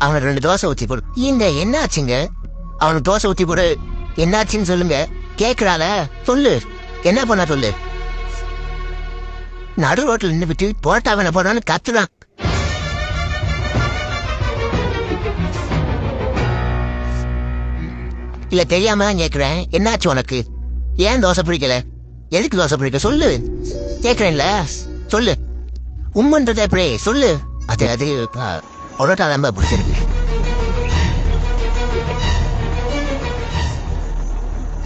அவனுக்கு 2 தோசை ஊத்தி போடு. இந்த என்ன ஆச்சுங்க? அவனுக்கு தோசை ஊத்தி போடு. என்னாச்சுன்னு சொல்லுங்க. கேக்குறாள சொல்லு. என்ன பண்ண சொல்லு. நடு ரோட்டில் நின்று விட்டு போட்டா வேணா போடான்னு கத்துறான். இல்ல தெரியாம தான் கேக்குறேன். என்னாச்சு உனக்கு? ஏன் தோசை பிடிக்கல? எதுக்கு தோசை பிடிக்க சொல்லு. கேக்குறேன்ல சொல்லு. உம்மன்றத எப்படி சொல்லு. அது அது பரோட்டா ரொம்ப பிடிச்சிருக்கு.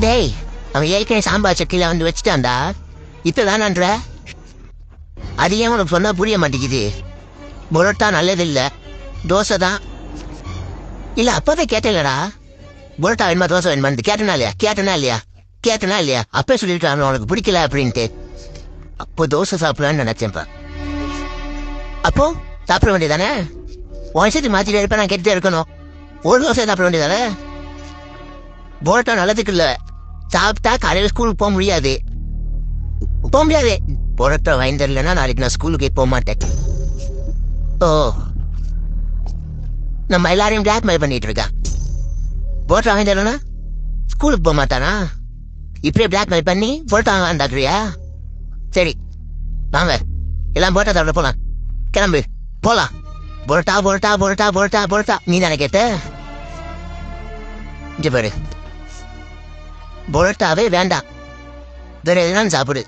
டேய் அவன் ஏற்கனவே சாம்பார் சட்டியில வந்து வச்சுட்டான்டா. இப்பதானன்ற அது ஏன் உனக்கு சொன்னா புரிய மாட்டேங்குது. பரோட்டா நல்லது இல்ல, தோசை தான். இல்ல அப்பதான் கேட்டேலடா. பரோட்டா வேணுமா தோசை வேணுமான்னு கேட்டனா இல்லையா அப்பே சொல்லிருக்கான் உனக்கு பிடிக்கல அப்படின்ட்டு. அப்போ தோசை சாப்பிடலான்னு நினைச்சேன்ப்பா. அப்போ சாப்பிட வேண்டியதானே? வயசு மாத்திட்டு இருப்ப நான் கேட்டுட்டே இருக்கணும். ஒரு தோசை சாப்பிட வேண்டியதானே? பரோட்டா நல்லதுக்கு இல்ல. சாப்பிட்டா காலையில ஸ்கூலுக்கு போக முடியாது. பரோட்டா வாங்கி தரலன்னா நாளைக்கு நான் ஸ்கூலுக்கு போக மாட்டேன். ஓ நம்ம எல்லாரையும் பிளாக்மெயில் பண்ணிட்டு இருக்கான். பரோட்டா வாங்கி தரலன்னா ஸ்கூலுக்கு போக மாட்டானா? இப்படியே பிளாக்மெயில் பண்ணி பரோட்டா வாங்கான்றியா? சரி வாங்க எல்லாம் பரோட்டா சாப்பிட போலாம். கிளம்பு போலாம். பரோட்டா பரோட்டா பரோட்டா பரோட்டா பரோட்டா நீ தானே கேட்ட? இங்க பாரு, பரோட்டாவே வேண்டாம், வேற எதுனா சாப்பிடு.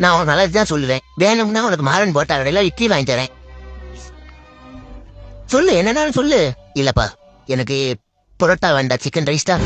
நான் உனக்கு நல்லதுதான் சொல்லுவேன். வேணும்னா உனக்கு மாறன் பரோட்டா கடையில இட்லி வாங்கி தரேன். சொல்லு என்னன்னு சொல்லு. இல்லப்பா எனக்கு பரோட்டா வேண்டாம், சிக்கன் ரைஸ் தான்.